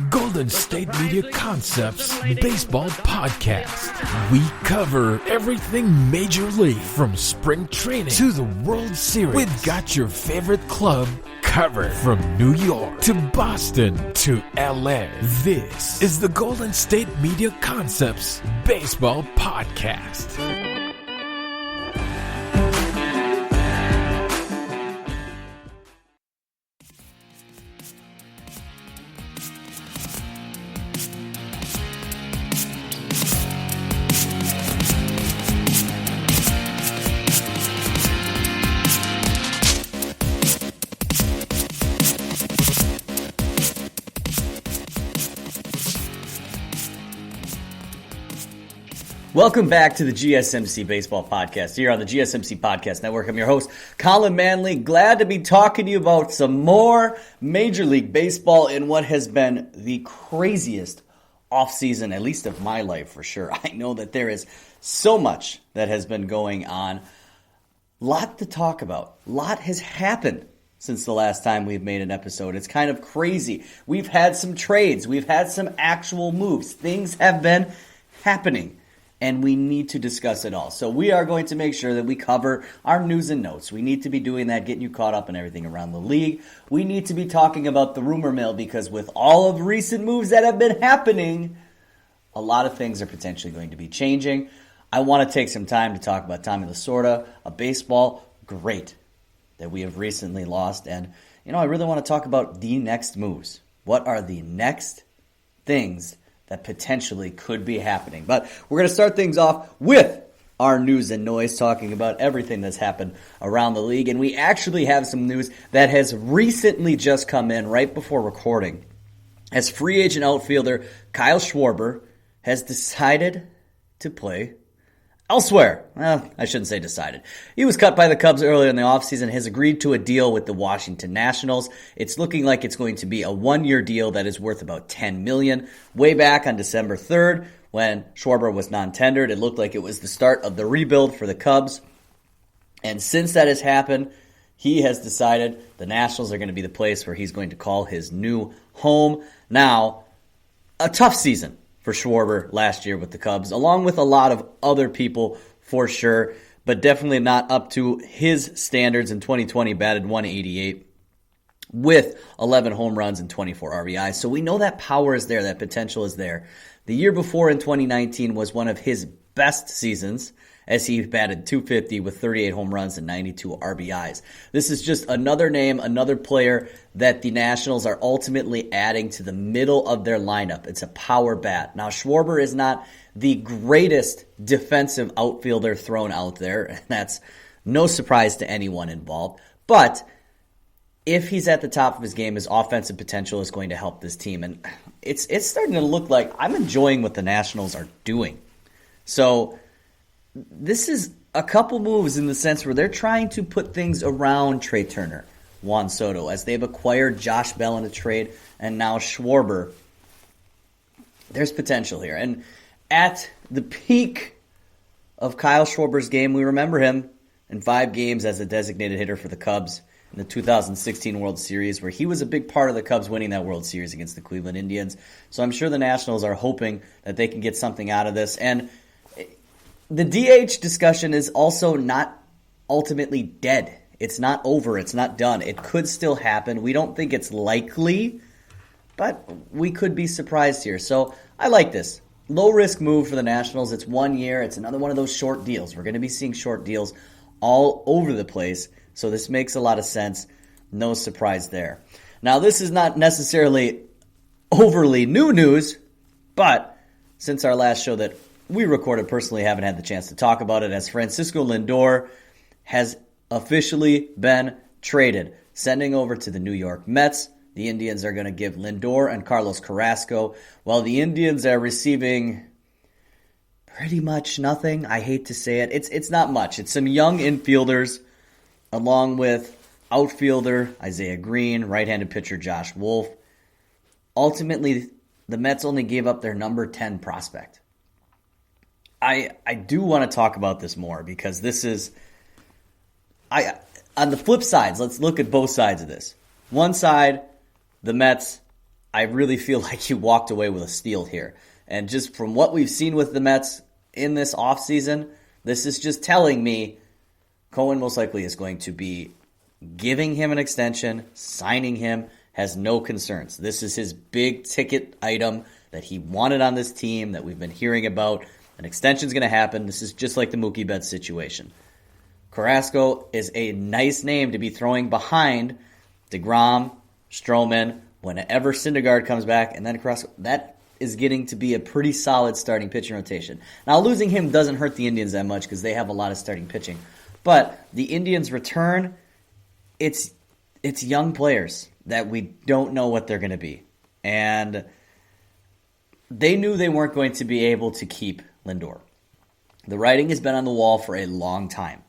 Golden State Media Concepts Baseball Podcast. We cover everything Major League from spring training to the World Series. We've got your favorite club covered from New York to Boston to LA. This is the Golden State Media Concepts Baseball Podcast. Welcome back to the GSMC Baseball Podcast here on the GSMC Podcast Network. I'm your host, Collin Manley. Glad to be talking to you about some more Major League Baseball in what has been the craziest offseason, at least of my life for sure. I know that there is so much that has been going on. Lot to talk about. Lot has happened since the last time we've made an episode. It's kind of crazy. We've had some trades. We've had some actual moves. Things have been happening. And we need to discuss it all. So we are going to make sure that we cover our news and notes. We need to be doing that, getting you caught up in everything around the league. We need to be talking about the rumor mill because with all of the recent moves that have been happening, a lot of things are potentially going to be changing. I want to take some time to talk about Tommy Lasorda, a baseball great that we have recently lost. And, I really want to talk about the next moves. What are the next things that potentially could be happening? But we're going to start things off with our news and noise, talking about everything that's happened around the league. And we actually have some news that has recently just come in right before recording. As free agent outfielder Kyle Schwarber has decided to play elsewhere. Well, I shouldn't say decided. He was cut by the Cubs earlier in the offseason, has agreed to a deal with the Washington Nationals. It's looking like it's going to be a one-year deal that is worth about $10 million. Way back on December 3rd, when Schwarber was non-tendered, it looked like it was the start of the rebuild for the Cubs. And since that has happened, he has decided the Nationals are going to be the place where he's going to call his new home. Now, a tough season for Schwarber last year with the Cubs, along with a lot of other people for sure, but definitely not up to his standards. In 2020, batted .188 with 11 home runs and 24 RBIs. So we know that power is there, that potential is there. The year before in 2019 was one of his best seasons, as he batted .250 with 38 home runs and 92 RBIs. This is just another name, another player that the Nationals are ultimately adding to the middle of their lineup. It's a power bat. Now, Schwarber is not the greatest defensive outfielder thrown out there, and that's no surprise to anyone involved. But if he's at the top of his game, his offensive potential is going to help this team. And it's starting to look like I'm enjoying what the Nationals are doing. So this is a couple moves in the sense where they're trying to put things around Trey Turner, Juan Soto, as they've acquired Josh Bell in a trade, and now Schwarber. There's potential here. And at the peak of Kyle Schwarber's game, we remember him in 5 games as a designated hitter for the Cubs in the 2016 World Series, where he was a big part of the Cubs winning that World Series against the Cleveland Indians. So I'm sure the Nationals are hoping that they can get something out of this. And the DH discussion is also not ultimately dead. It's not over. It's not done. It could still happen. We don't think it's likely, but we could be surprised here. So I like this. Low-risk move for the Nationals. It's 1 year. It's another one of those short deals. We're going to be seeing short deals all over the place, so this makes a lot of sense. No surprise there. Now, this is not necessarily overly new news, but since our last show that we recorded, personally haven't had the chance to talk about it, as Francisco Lindor has officially been traded, sending over to the New York Mets. The Indians are going to give Lindor and Carlos Carrasco, while the Indians are receiving pretty much nothing. I hate to say it. It's not much. It's some young infielders, along with outfielder Isaiah Green, right-handed pitcher Josh Wolf. Ultimately, the Mets only gave up their number 10 prospect. I do want to talk about this more because this is on the flip sides. Let's look at both sides of this. One side, the Mets, I really feel like you walked away with a steal here. And just from what we've seen with the Mets in this offseason, this is just telling me Collin most likely is going to be giving him an extension, signing him, has no concerns. This is his big ticket item that he wanted on this team that we've been hearing about. An extension's going to happen. This is just like the Mookie Betts situation. Carrasco is a nice name to be throwing behind DeGrom, Stroman, whenever Syndergaard comes back, and then Carrasco. That is getting to be a pretty solid starting pitching rotation. Now, losing him doesn't hurt the Indians that much because they have a lot of starting pitching. But the Indians' return, it's young players that we don't know what they're going to be. And they knew they weren't going to be able to keep Lindor. The writing has been on the wall for a long time.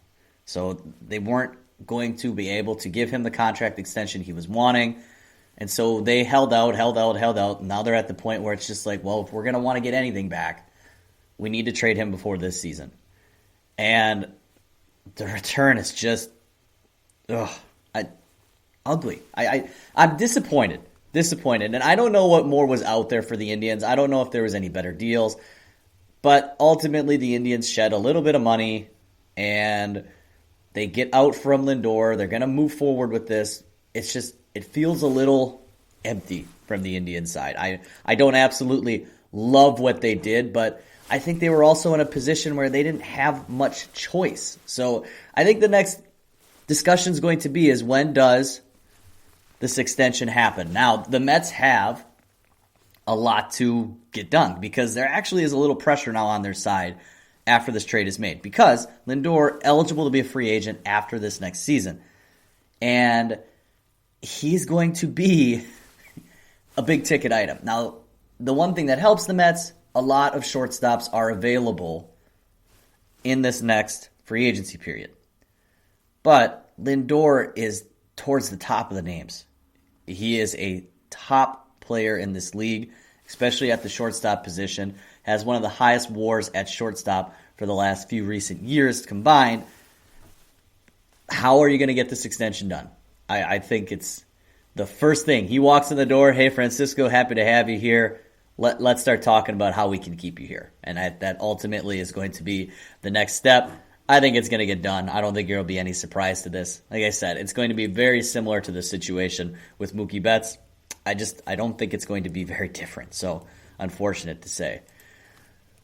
So they weren't going to be able to give him the contract extension he was wanting. And so they held out. Now they're at the point where it's just like, well, if we're going to want to get anything back, we need to trade him before this season. And the return is just ugly. I'm disappointed. And I don't know what more was out there for the Indians. I don't know if there was any better deals. But ultimately, the Indians shed a little bit of money, and they get out from Lindor. They're going to move forward with this. It's just, it feels a little empty from the Indian side. I don't absolutely love what they did, but I think they were also in a position where they didn't have much choice. So I think the next discussion is going to be is when does this extension happen? Now, the Mets have a lot to get done because there actually is a little pressure now on their side after this trade is made because Lindor eligible to be a free agent after this next season. And he's going to be a big ticket item. Now, the one thing that helps the Mets, a lot of shortstops are available in this next free agency period. But Lindor is towards the top of the names. He is a top player in this league, especially at the shortstop position, has one of the highest WARs at shortstop for the last few recent years combined. How are you going to get this extension done? I think it's the first thing. He walks in the door, hey, Francisco, happy to have you here. Let's start talking about how we can keep you here. And that ultimately is going to be the next step. I think it's going to get done. I don't think there will be any surprise to this. Like I said, it's going to be very similar to the situation with Mookie Betts. I don't think it's going to be very different. So, unfortunate to say.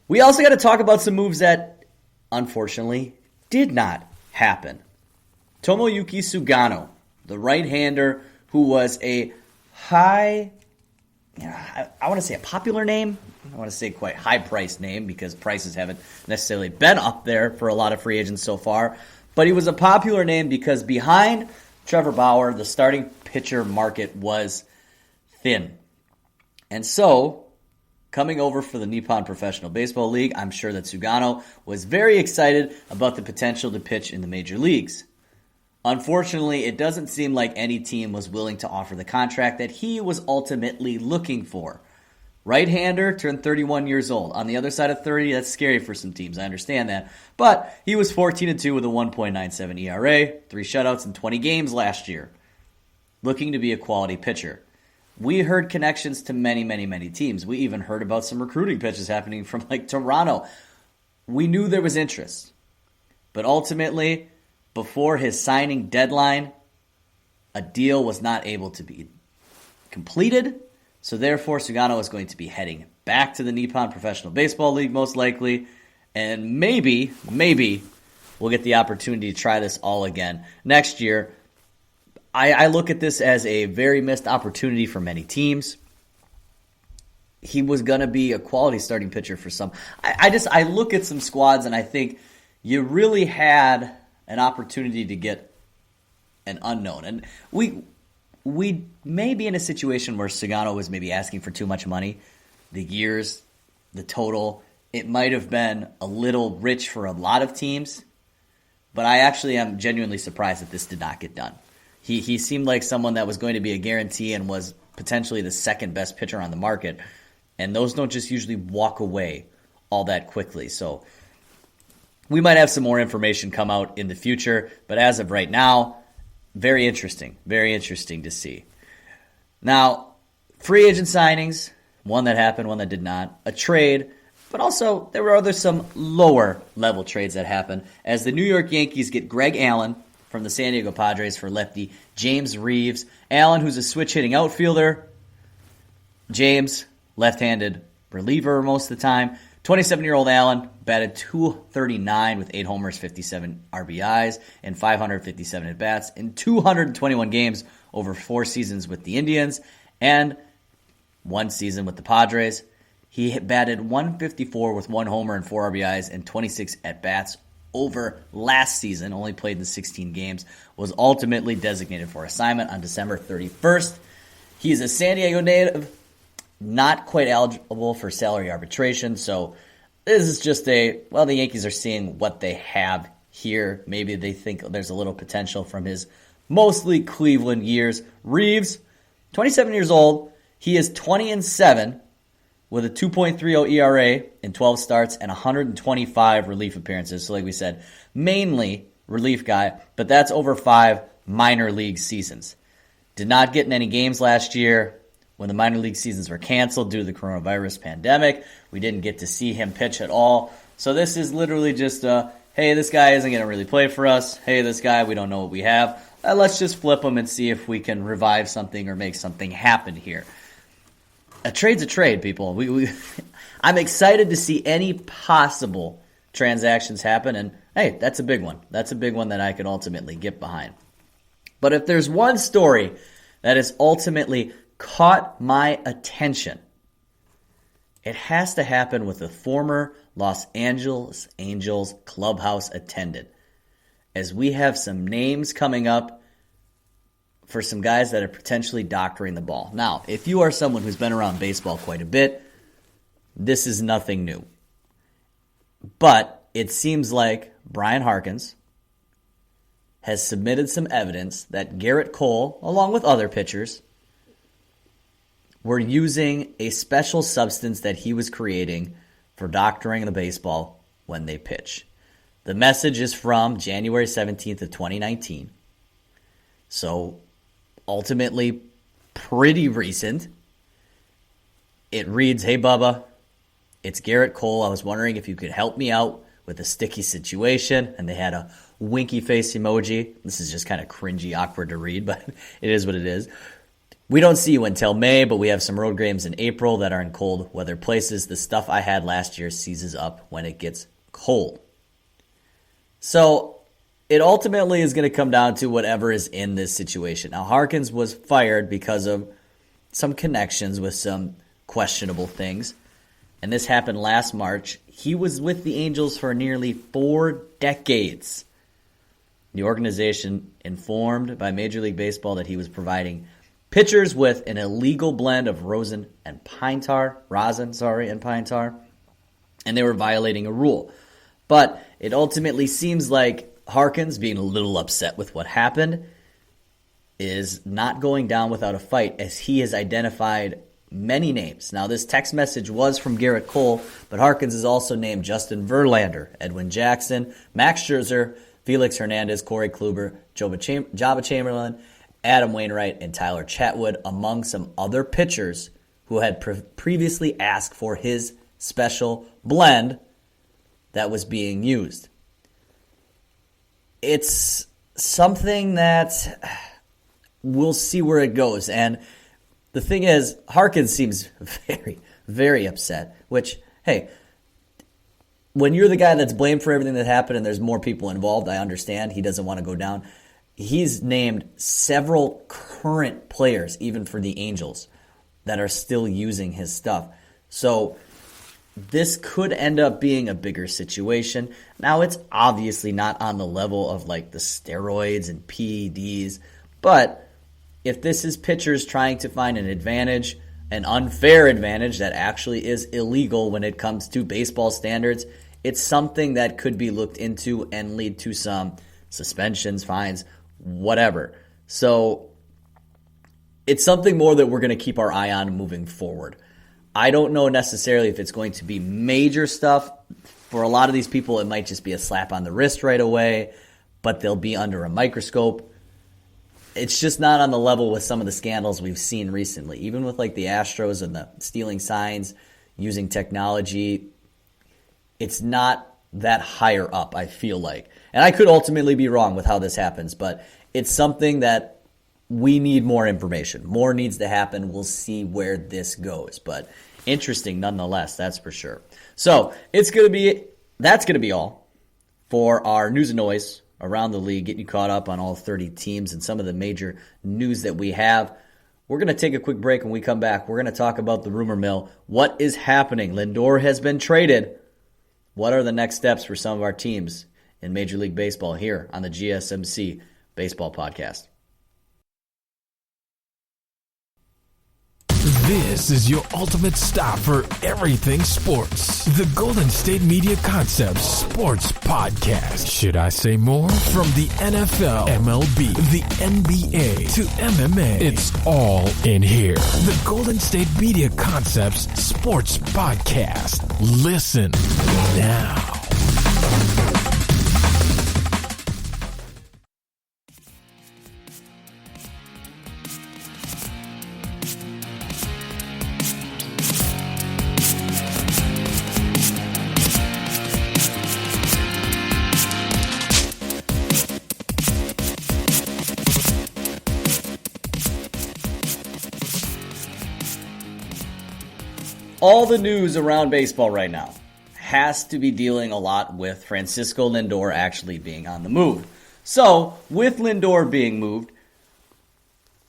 We also got to talk about some moves that, unfortunately, did not happen. Tomoyuki Sugano, the right-hander who was a I want to say a popular name. I want to say quite high-priced name because prices haven't necessarily been up there for a lot of free agents so far. But he was a popular name because behind Trevor Bauer, the starting pitcher market was thin. And so, coming over for the Nippon Professional Baseball League, I'm sure that Sugano was very excited about the potential to pitch in the major leagues. Unfortunately, it doesn't seem like any team was willing to offer the contract that he was ultimately looking for. Right-hander, turned 31 years old. On the other side of 30, that's scary for some teams. I understand that. But he was 14-2 with a 1.97 ERA, 3 shutouts in 20 games last year. Looking to be a quality pitcher. We heard connections to many, many, many teams. We even heard about some recruiting pitches happening from Toronto. We knew there was interest. But ultimately, before his signing deadline, a deal was not able to be completed. So therefore, Sugano is going to be heading back to the Nippon Professional Baseball League most likely. And maybe we'll get the opportunity to try this all again next year. I look at this as a very missed opportunity for many teams. He was going to be a quality starting pitcher for some. I look at some squads and I think you really had an opportunity to get an unknown. And we may be in a situation where Sugano was maybe asking for too much money. The years, the total, it might have been a little rich for a lot of teams. But I actually am genuinely surprised that this did not get done. He seemed like someone that was going to be a guarantee and was potentially the second best pitcher on the market. And those don't just usually walk away all that quickly. So we might have some more information come out in the future. But as of right now, very interesting to see. Now, Free agent signings, one that happened, one that did not. A trade, but also there were some lower level trades that happened as the New York Yankees get Greg Allen from the San Diego Padres for lefty James Reeves. Allen, who's a switch-hitting outfielder. James, left-handed reliever most of the time. 27-year-old Allen batted .239 with 8 homers, 57 RBIs, and 557 at-bats in 221 games over 4 seasons with the Indians and 1 season with the Padres. He batted .154 with 1 homer and 4 RBIs and 26 at-bats over last season, only played in 16 games, was ultimately designated for assignment on December 31st. He is a San Diego native, not quite eligible for salary arbitration, so this is just the Yankees are seeing what they have here. Maybe they think there's a little potential from his mostly Cleveland years. Reeves, 27 years old, he is 20-7 with a 2.30 ERA in 12 starts and 125 relief appearances. So like we said, mainly relief guy, but that's over 5 minor league seasons. Did not get in any games last year when the minor league seasons were canceled due to the coronavirus pandemic. We didn't get to see him pitch at all. So this is literally just, hey, this guy isn't going to really play for us. Hey, this guy, we don't know what we have. Let's just flip him and see if we can revive something or make something happen here. A trade's a trade, people. I'm excited to see any possible transactions happen, and hey, that's a big one. That's a big one that I could ultimately get behind. But if there's one story that has ultimately caught my attention, it has to happen with a former Los Angeles Angels clubhouse attendant, as we have some names coming up for some guys that are potentially doctoring the ball. Now, if you are someone who's been around baseball quite a bit, this is nothing new. But it seems like Brian Harkins has submitted some evidence that Garrett Cole, along with other pitchers, were using a special substance that he was creating for doctoring the baseball when they pitch. The message is from January 17th of 2019. So ultimately pretty recent. It reads, "Hey Bubba, it's Garrett Cole. I was wondering if you could help me out with a sticky situation." And they had a winky face emoji. This is just kind of cringy, awkward to read, but it is what it is. "We don't see you until May, but we have some road games in April that are in cold weather places. The stuff I had last year seizes up when it gets cold." So it ultimately is going to come down to whatever is in this situation. Now, Harkins was fired because of some connections with some questionable things, and this happened last March. He was with the Angels for nearly 4 decades. The organization informed by Major League Baseball that he was providing pitchers with an illegal blend of rosin and pine tar, and they were violating a rule. But it ultimately seems like Harkins, being a little upset with what happened, is not going down without a fight, as he has identified many names. Now, this text message was from Garrett Cole, but Harkins has also named Justin Verlander, Edwin Jackson, Max Scherzer, Felix Hernandez, Corey Kluber, Jabba Chamberlain, Adam Wainwright, and Tyler Chatwood, among some other pitchers who had previously asked for his special blend that was being used. It's something that we'll see where it goes. And the thing is, Harkins seems very, very upset, which, hey, when you're the guy that's blamed for everything that happened and there's more people involved, I understand he doesn't want to go down. He's named several current players, even for the Angels, that are still using his stuff. So this could end up being a bigger situation. Now, it's obviously not on the level of like the steroids and PEDs, but if this is pitchers trying to find an advantage, an unfair advantage that actually is illegal when it comes to baseball standards, it's something that could be looked into and lead to some suspensions, fines, whatever. So it's something more that we're going to keep our eye on moving forward. I don't know necessarily if it's going to be major stuff. For a lot of these people, it might just be a slap on the wrist right away, but they'll be under a microscope. it's just not on the level with some of the scandals we've seen recently. Even with like the Astros and the stealing signs, using technology, it's not that higher up, I feel like. And I could ultimately be wrong with how this happens, but it's something that we need more information. More needs to happen. We'll see where this goes. But interesting nonetheless, that's for sure. So that's going to be all for our news and noise around the league, getting you caught up on all 30 teams and some of the major news that we have. We're going to take a quick break. When we come back, we're going to talk about the rumor mill. What is happening? Lindor has been traded. What are the next steps for some of our teams in Major League Baseball here on the GSMC Baseball Podcast? This is your ultimate stop for everything sports. The Golden State Media Concepts Sports Podcast. Should I say more? From the NFL, MLB, the NBA to MMA, it's all in here. The Golden State Media Concepts Sports Podcast. Listen now. All the news around baseball right now has to be dealing a lot with Francisco Lindor actually being on the move. So, with Lindor being moved,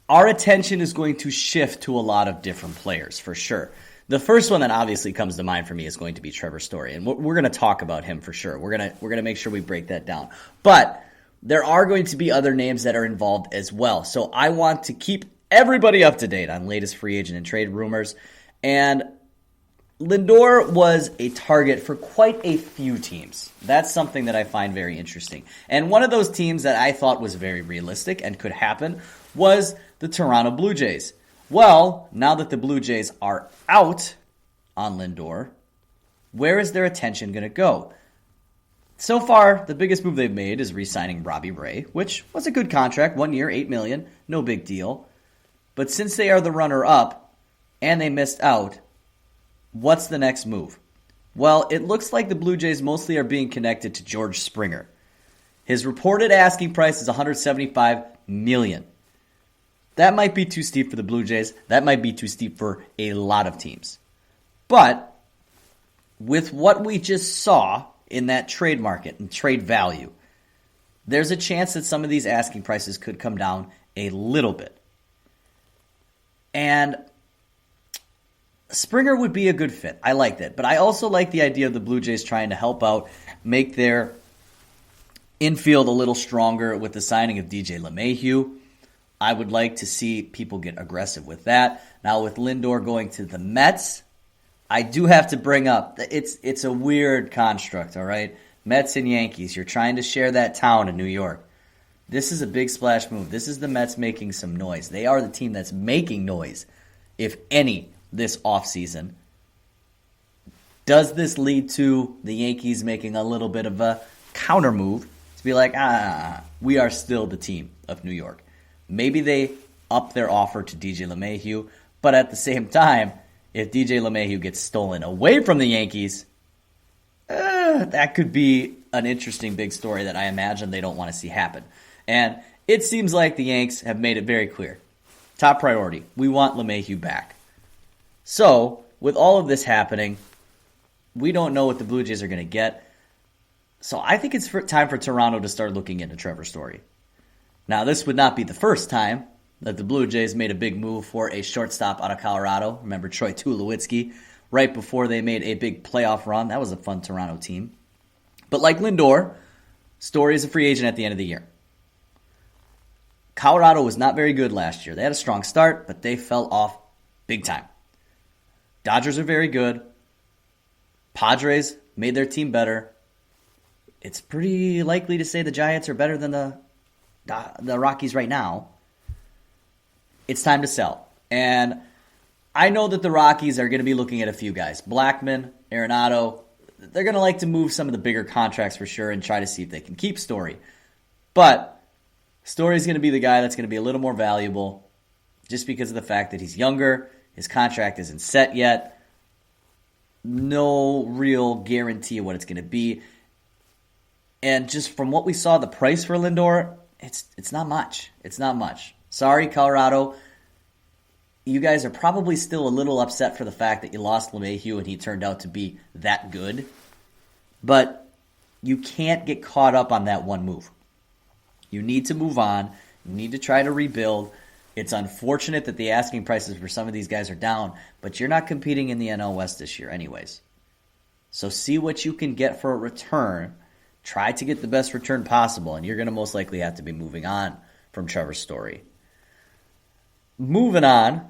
our attention is going to shift to a lot of different players, for sure. The first one that obviously comes to mind for me is going to be Trevor Story, and we're going to talk about him for sure. We're going to make sure we break that down. But there are going to be other names that are involved as well. So I want to keep everybody up to date on latest free agent and trade rumors. And Lindor was a target for quite a few teams. That's something that I find very interesting. And one of those teams that I thought was very realistic and could happen was the Toronto Blue Jays. Well, now that the Blue Jays are out on Lindor, where is their attention going to go? So far, the biggest move they've made is re-signing Robbie Ray, which was a good contract, 1 year, $8 million, no big deal. But since they are the runner-up and they missed out, what's the next move? Well, it looks like the Blue Jays mostly are being connected to George Springer. His reported asking price is $175 million. That might be too steep for the Blue Jays. That might be too steep for a lot of teams. But with what we just saw in that trade market and trade value, there's a chance that some of these asking prices could come down a little bit. And Springer would be a good fit. I like that. But I also like the idea of the Blue Jays trying to help out, make their infield a little stronger with the signing of DJ LeMahieu. I would like to see people get aggressive with that. Now with Lindor going to the Mets, I do have to bring up, it's a weird construct, all right? Mets and Yankees, you're trying to share that town in New York. This is a big splash move. This is the Mets making some noise. They are the team that's making noise, if any, this offseason. Does this lead to the Yankees making a little bit of a counter move to be like, we are still the team of New York? Maybe they up their offer to DJ LeMahieu, but at the same time, if DJ LeMahieu gets stolen away from the Yankees, that could be an interesting big story that I imagine they don't want to see happen. And it seems like the Yanks have made it very clear. Top priority, we want LeMahieu back. So, with all of this happening, we don't know what the Blue Jays are going to get. So I think it's time for Toronto to start looking into Trevor Story. Now, this would not be the first time that the Blue Jays made a big move for a shortstop out of Colorado. Remember Troy Tulowitzki, right before they made a big playoff run. That was a fun Toronto team. But like Lindor, Story is a free agent at the end of the year. Colorado was not very good last year. They had a strong start, but they fell off big time. Dodgers are very good. Padres made their team better. It's pretty likely to say the Giants are better than the Rockies right now. It's time to sell. And I know that the Rockies are going to be looking at a few guys. Blackmon, Arenado. They're going to like to move some of the bigger contracts for sure and try to see if they can keep Story. But Story's going to be the guy that's going to be a little more valuable just because of the fact that he's younger. His contract isn't set yet. No real guarantee of what it's going to be. And just from what we saw, the price for Lindor, it's not much. It's not much. Sorry, Colorado. You guys are probably still a little upset for the fact that you lost LeMahieu and he turned out to be that good. But you can't get caught up on that one move. You need to move on. You need to try to rebuild. It's unfortunate that the asking prices for some of these guys are down, but you're not competing in the NL West this year anyways. So see what you can get for a return. Try to get the best return possible, and you're going to most likely have to be moving on from Trevor Story. Moving on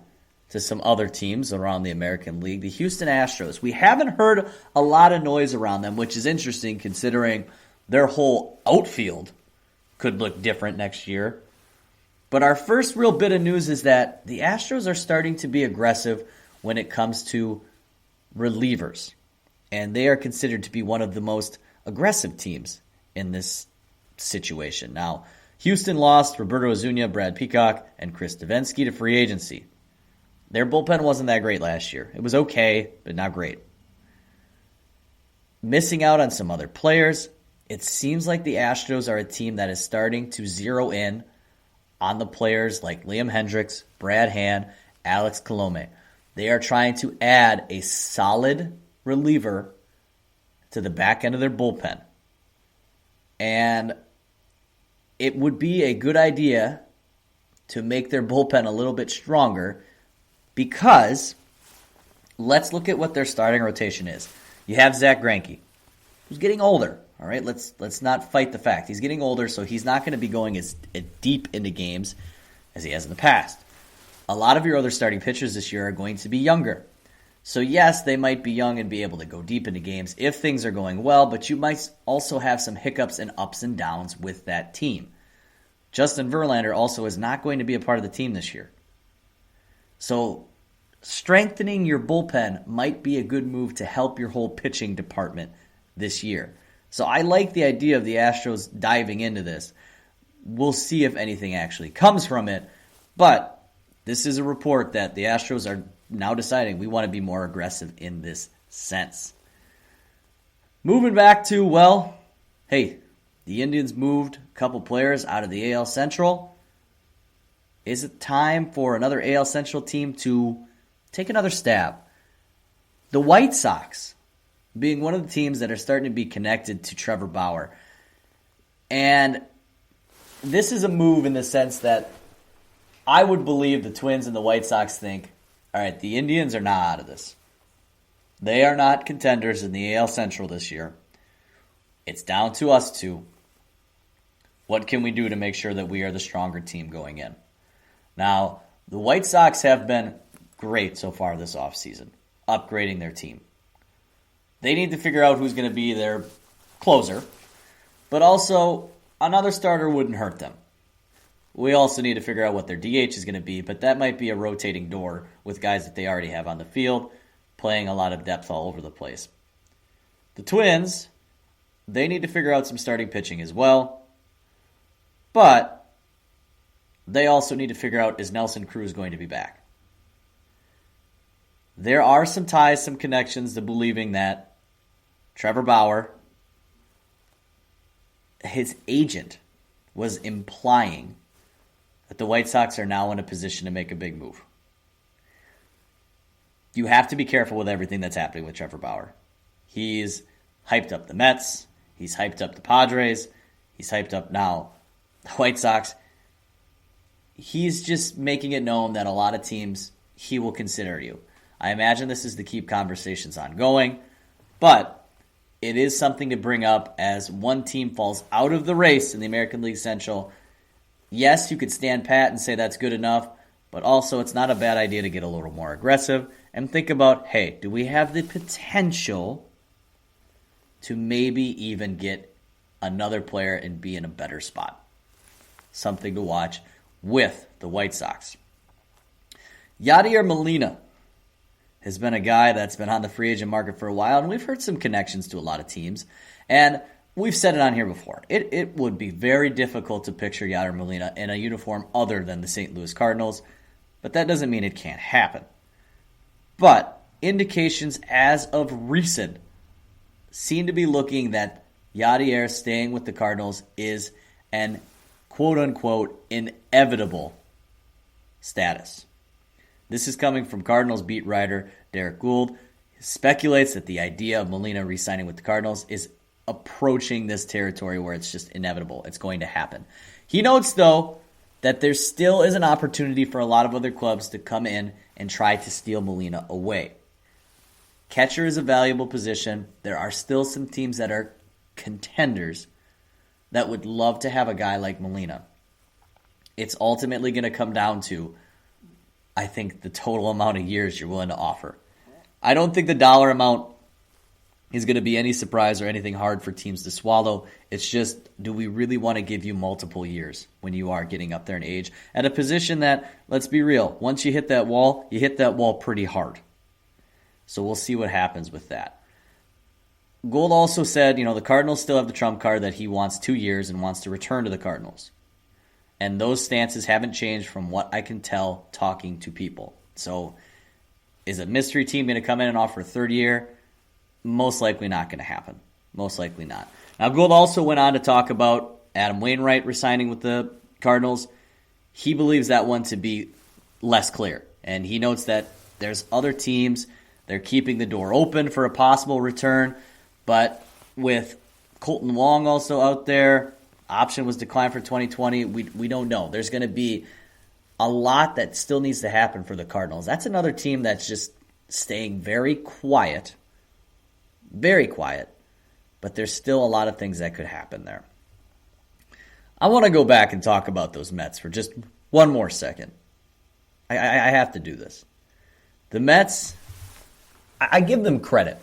to some other teams around the American League, the Houston Astros. We haven't heard a lot of noise around them, which is interesting considering their whole outfield could look different next year. But our first real bit of news is that the Astros are starting to be aggressive when it comes to relievers. And they are considered to be one of the most aggressive teams in this situation. Now, Houston lost Roberto Ozuna, Brad Peacock, and Chris Davinsky to free agency. Their bullpen wasn't that great last year. It was okay, but not great. Missing out on some other players, it seems like the Astros are a team that is starting to zero in on the players like Liam Hendricks, Brad Hand, Alex Colome. They are trying to add a solid reliever to the back end of their bullpen. And it would be a good idea to make their bullpen a little bit stronger because let's look at what their starting rotation is. You have Zach Greinke, who's getting older. All right, let's not fight the fact. He's getting older, so he's not going to be going as deep into games as he has in the past. A lot of your other starting pitchers this year are going to be younger. So yes, they might be young and be able to go deep into games if things are going well, but you might also have some hiccups and ups and downs with that team. Justin Verlander also is not going to be a part of the team this year. So strengthening your bullpen might be a good move to help your whole pitching department this year. So I like the idea of the Astros diving into this. We'll see if anything actually comes from it. But this is a report that the Astros are now deciding we want to be more aggressive in this sense. Moving back to, well, hey, the Indians moved a couple players out of the AL Central. Is it time for another AL Central team to take another stab? The White Sox being one of the teams that are starting to be connected to Trevor Bauer. And this is a move in the sense that I would believe the Twins and the White Sox think, all right, the Indians are not out of this. They are not contenders in the AL Central this year. It's down to us two. What can we do to make sure that we are the stronger team going in? Now, the White Sox have been great so far this offseason, upgrading their team. They need to figure out who's going to be their closer, but also another starter wouldn't hurt them. We also need to figure out what their DH is going to be, but that might be a rotating door with guys that they already have on the field, playing a lot of depth all over the place. The Twins, they need to figure out some starting pitching as well, but they also need to figure out, is Nelson Cruz going to be back? There are some ties, some connections to believing that Trevor Bauer, his agent, was implying that the White Sox are now in a position to make a big move. You have to be careful with everything that's happening with Trevor Bauer. He's hyped up the Mets. He's hyped up the Padres. He's hyped up now the White Sox. He's just making it known that a lot of teams, he will consider you. I imagine this is to keep conversations ongoing, but it is something to bring up as one team falls out of the race in the American League Central. Yes, you could stand pat and say that's good enough, but also it's not a bad idea to get a little more aggressive and think about, hey, do we have the potential to maybe even get another player and be in a better spot? Something to watch with the White Sox. Yadier Molina has been a guy that's been on the free agent market for a while, and we've heard some connections to a lot of teams. And we've said it on here before. It would be very difficult to picture Yadier Molina in a uniform other than the St. Louis Cardinals, but that doesn't mean it can't happen. But indications as of recent seem to be looking that Yadier staying with the Cardinals is an quote-unquote inevitable status. This is coming from Cardinals beat writer Derek Gould, who speculates that the idea of Molina re-signing with the Cardinals is approaching this territory where it's just inevitable. It's going to happen. He notes, though, that there still is an opportunity for a lot of other clubs to come in and try to steal Molina away. Catcher is a valuable position. There are still some teams that are contenders that would love to have a guy like Molina. It's ultimately going to come down to, I think, the total amount of years you're willing to offer. I don't think the dollar amount is going to be any surprise or anything hard for teams to swallow. It's just, do we really want to give you multiple years when you are getting up there in age at a position that, let's be real, once you hit that wall, you hit that wall pretty hard. So we'll see what happens with that. Gould also said, the Cardinals still have the trump card that he wants 2 years and wants to return to the Cardinals. And those stances haven't changed from what I can tell talking to people. So is a mystery team going to come in and offer a third year? Most likely not going to happen. Most likely not. Now, Gould also went on to talk about Adam Wainwright resigning with the Cardinals. He believes that one to be less clear. And he notes that there's other teams, they're keeping the door open for a possible return. But with Colton Wong also out there, option was declined for 2020. We don't know. There's going to be a lot that still needs to happen for the Cardinals. That's another team that's just staying very quiet, but there's still a lot of things that could happen there. I want to go back and talk about those Mets for just one more second. I have to do this. The Mets, I give them credit.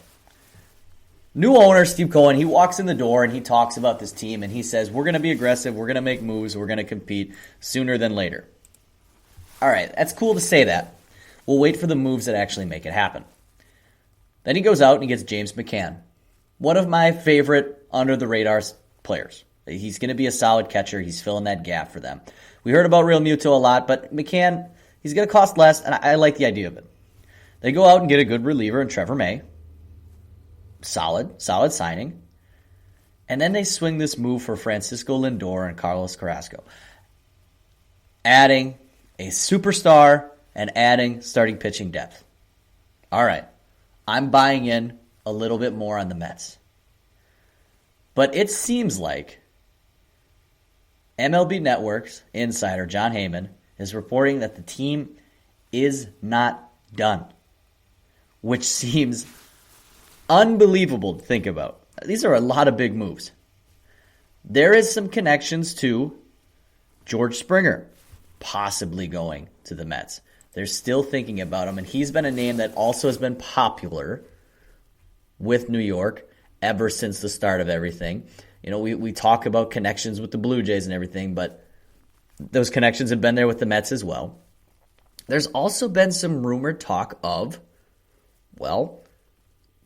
New owner, Steve Cohen, he walks in the door and he talks about this team and he says, we're going to be aggressive, we're going to make moves, we're going to compete sooner than later. All right, that's cool to say that. We'll wait for the moves that actually make it happen. Then he goes out and he gets James McCann, one of my favorite under-the-radar players. He's going to be a solid catcher. He's filling that gap for them. We heard about Real Muto a lot, but McCann, he's going to cost less, and I like the idea of it. They go out and get a good reliever in Trevor May. Solid signing. And then they swing this move for Francisco Lindor and Carlos Carrasco, adding a superstar and adding starting pitching depth. All right. I'm buying in a little bit more on the Mets. But it seems like MLB Network's insider, John Heyman, is reporting that the team is not done, which seems unbelievable to think about. These are a lot of big moves. There is some connections to George Springer possibly going to the Mets. They're still thinking about him, and he's been a name that also has been popular with New York ever since the start of everything. We talk about connections with the Blue Jays and everything, but those connections have been there with the Mets as well. There's also been some rumored talk of,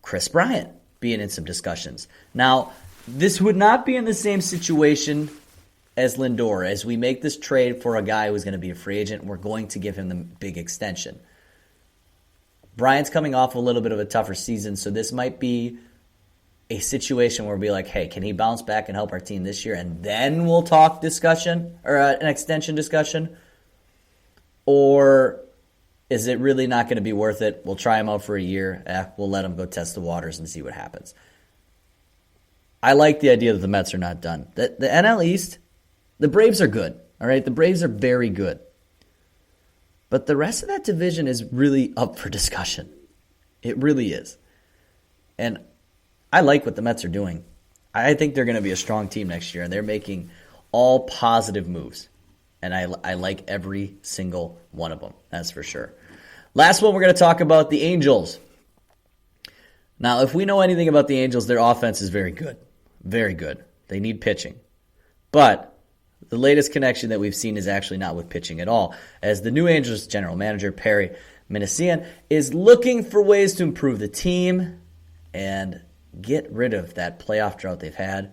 Chris Bryant being in some discussions. Now, this would not be in the same situation as Lindor, as we make this trade for a guy who's going to be a free agent. We're going to give him the big extension. Bryant's coming off a little bit of a tougher season, so this might be a situation where we'll be like, hey, can he bounce back and help our team this year? And then we'll talk discussion or an extension discussion. Or is it really not going to be worth it? We'll try him out for a year. We'll let him go test the waters and see what happens. I like the idea that the Mets are not done. The NL East, the Braves are good. All right, the Braves are very good. But the rest of that division is really up for discussion. It really is. And I like what the Mets are doing. I think they're going to be a strong team next year, and they're making all positive moves. And I like every single one of them, that's for sure. Last one, we're going to talk about the Angels. Now, if we know anything about the Angels, their offense is very good. Very good. They need pitching. But the latest connection that we've seen is actually not with pitching at all, as the new Angels general manager, Perry Minasian, is looking for ways to improve the team and get rid of that playoff drought they've had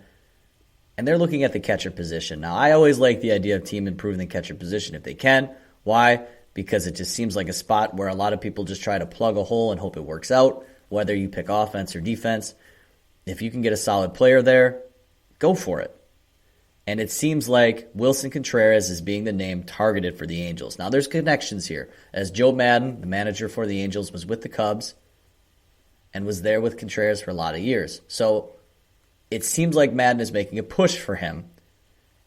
and they're looking at the catcher position. Now, I always like the idea of team improving the catcher position if they can. Why? Because it just seems like a spot where a lot of people just try to plug a hole and hope it works out, whether you pick offense or defense. If you can get a solid player there, go for it. And it seems like Wilson Contreras is being the name targeted for the Angels. Now, there's connections here, as Joe Madden, the manager for the Angels, was with the Cubs and was there with Contreras for a lot of years. So it seems like Madden is making a push for him,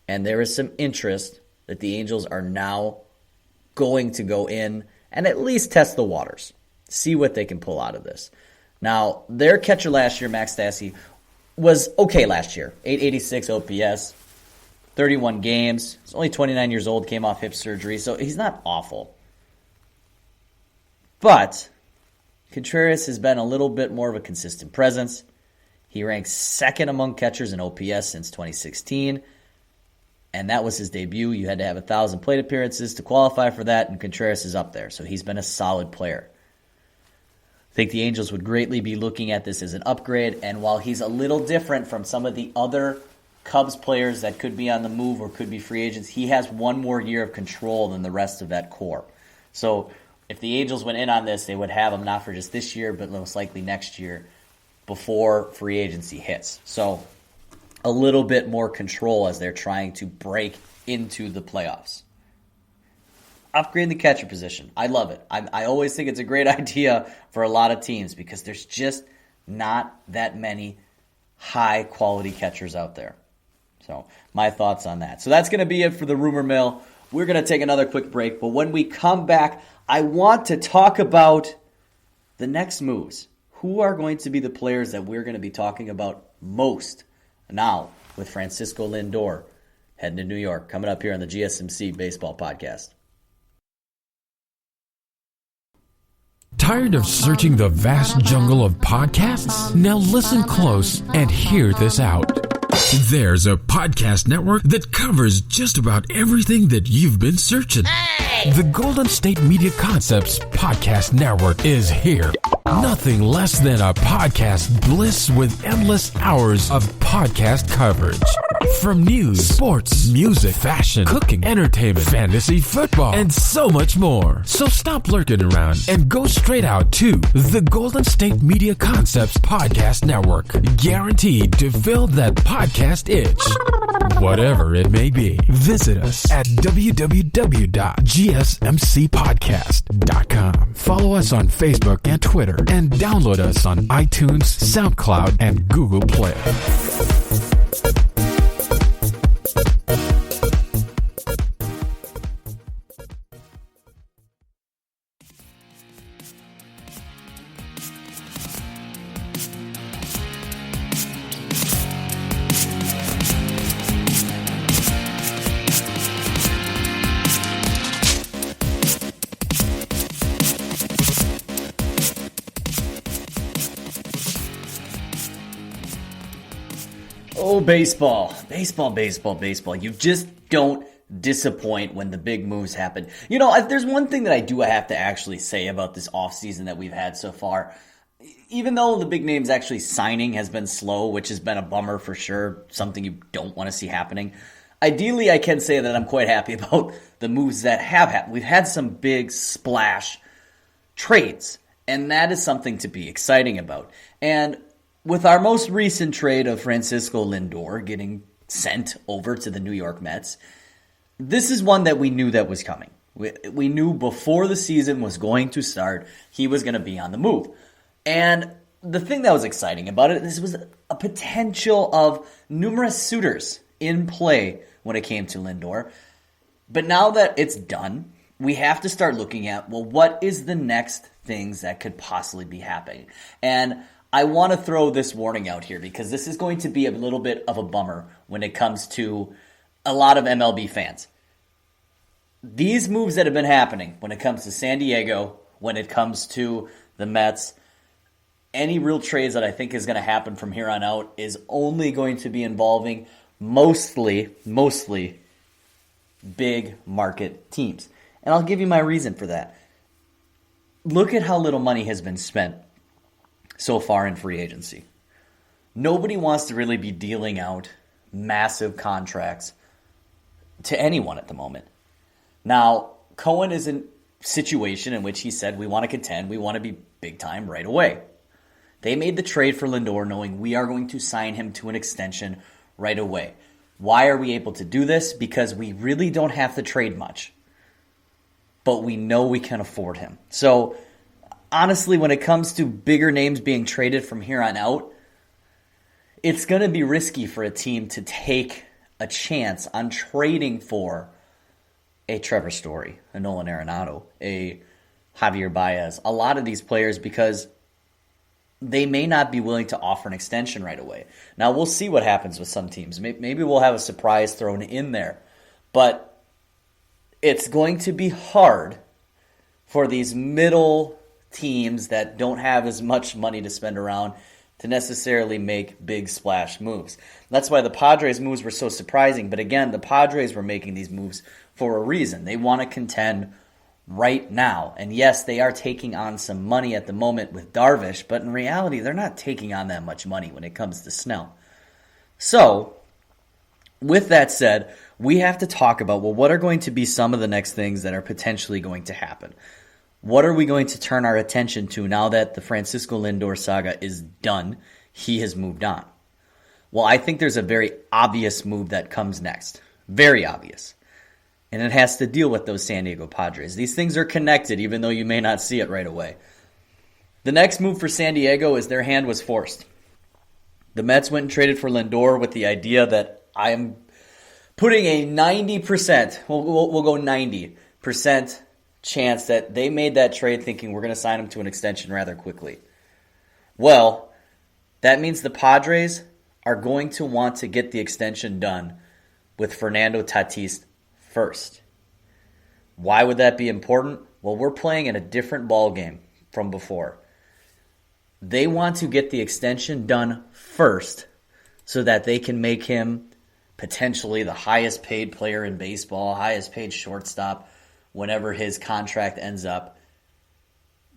and there is some interest that the Angels are now going to go in and at least test the waters, see what they can pull out of this. Now, their catcher last year, Max Stassi, was okay last year. 886 OPS, 31 games. He's only 29 years old, came off hip surgery, so he's not awful. But Contreras has been a little bit more of a consistent presence. He ranks second among catchers in OPS since 2016. And that was his debut. You had to have 1,000 plate appearances to qualify for that, and Contreras is up there. So he's been a solid player. I think the Angels would greatly be looking at this as an upgrade. And while he's a little different from some of the other Cubs players that could be on the move or could be free agents, he has one more year of control than the rest of that core. So if the Angels went in on this, they would have him not for just this year, but most likely next year before free agency hits. So a little bit more control as they're trying to break into the playoffs. Upgrade the catcher position. I love it. I always think it's a great idea for a lot of teams because there's just not that many high-quality catchers out there. So my thoughts on that. So that's going to be it for the Rumor Mill. We're going to take another quick break, but when we come back, I want to talk about the next moves. Who are going to be the players that we're going to be talking about most now with Francisco Lindor heading to New York, coming up here on the GSMC Baseball Podcast. Tired of searching the vast jungle of podcasts? Now listen close and hear this out. There's a podcast network that covers just about everything that you've been searching. Hey! The Golden State Media Concepts Podcast Network is here. Nothing less than a podcast bliss with endless hours of podcast coverage. From news, sports, music, fashion, cooking, entertainment, fantasy, football, and so much more. So stop lurking around and go straight out to the Golden State Media Concepts Podcast Network. Guaranteed to fill that podcast itch. Whatever it may be. Visit us at www.gsmcpodcast.com. Follow us on Facebook and Twitter, and download us on iTunes, SoundCloud, and Google Play. Oh, baseball. Baseball. You just don't disappoint when the big moves happen. You know, if there's one thing that I have to actually say about this offseason that we've had so far, even though the big names actually signing has been slow, which has been a bummer for sure, something you don't want to see happening, ideally I can say that I'm quite happy about the moves that have happened. We've had some big splash trades, and that is something to be exciting about. And with our most recent trade of Francisco Lindor getting sent over to the New York Mets, this is one that we knew that was coming. We knew before the season was going to start, he was going to be on the move. And the thing that was exciting about it, this was a potential of numerous suitors in play when it came to Lindor. But now that it's done, we have to start looking at, well, what is the next things that could possibly be happening? And I want to throw this warning out here because this is going to be a little bit of a bummer when it comes to a lot of MLB fans. These moves that have been happening when it comes to San Diego, when it comes to the Mets, any real trades that I think is going to happen from here on out is only going to be involving mostly big market teams. And I'll give you my reason for that. Look at how little money has been spent so far in free agency. Nobody wants to really be dealing out massive contracts to anyone at the moment. Now, Cohen is in a situation in which he said, we want to contend, we want to be big time right away. They made the trade for Lindor knowing we are going to sign him to an extension right away. Why are we able to do this? Because we really don't have to trade much, but we know we can afford him. So, honestly, when it comes to bigger names being traded from here on out, it's going to be risky for a team to take a chance on trading for a Trevor Story, a Nolan Arenado, a Javier Baez, a lot of these players, because they may not be willing to offer an extension right away. Now, we'll see what happens with some teams. Maybe we'll have a surprise thrown in there. But it's going to be hard for these middle teams that don't have as much money to spend around to necessarily make big splash moves. That's why the Padres' moves were so surprising. But again, the Padres were making these moves for a reason. They want to contend right now. And yes, they are taking on some money at the moment with Darvish, but in reality, they're not taking on that much money when it comes to Snell. So, with that said, we have to talk about, well, what are going to be some of the next things that are potentially going to happen? What are we going to turn our attention to now that the Francisco Lindor saga is done? He has moved on. Well, I think there's a very obvious move that comes next. Very obvious. And it has to deal with those San Diego Padres. These things are connected, even though you may not see it right away. The next move for San Diego is their hand was forced. The Mets went and traded for Lindor with the idea that I am putting a 90%, we'll go 90% chance that they made that trade thinking we're going to sign him to an extension rather quickly. Well, that means the Padres are going to want to get the extension done with Fernando Tatis first. Why would that be important? Well, we're playing in a different ball game from before. They want to get the extension done first so that they can make him potentially the highest paid player in baseball, highest paid shortstop, whenever his contract ends up,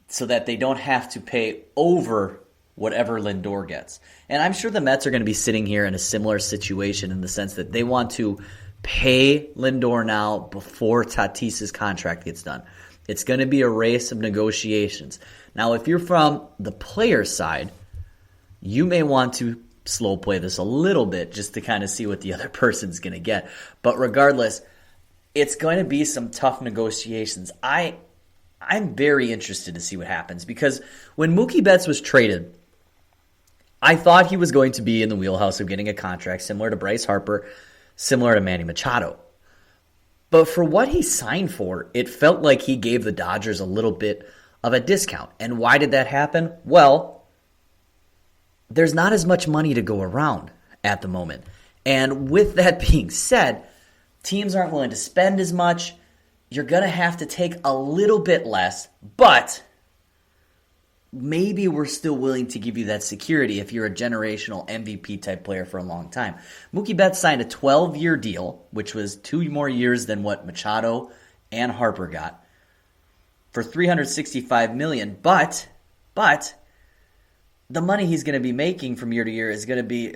so that they don't have to pay over whatever Lindor gets. And I'm sure the Mets are going to be sitting here in a similar situation in the sense that they want to pay Lindor now before Tatis's contract gets done. It's going to be a race of negotiations. Now, if you're from the player's side, you may want to slow play this a little bit just to kind of see what the other person's going to get. But regardless, it's going to be some tough negotiations. I'm very interested to see what happens because when Mookie Betts was traded, I thought he was going to be in the wheelhouse of getting a contract similar to Bryce Harper, similar to Manny Machado. But for what he signed for, it felt like he gave the Dodgers a little bit of a discount. And why did that happen? Well, there's not as much money to go around at the moment. And with that being said, teams aren't willing to spend as much. You're going to have to take a little bit less, but maybe we're still willing to give you that security if you're a generational MVP type player for a long time. Mookie Betts signed a 12-year deal, which was 2 more years than what Machado and Harper got, for $365 million. But the money he's going to be making from year to year is going to be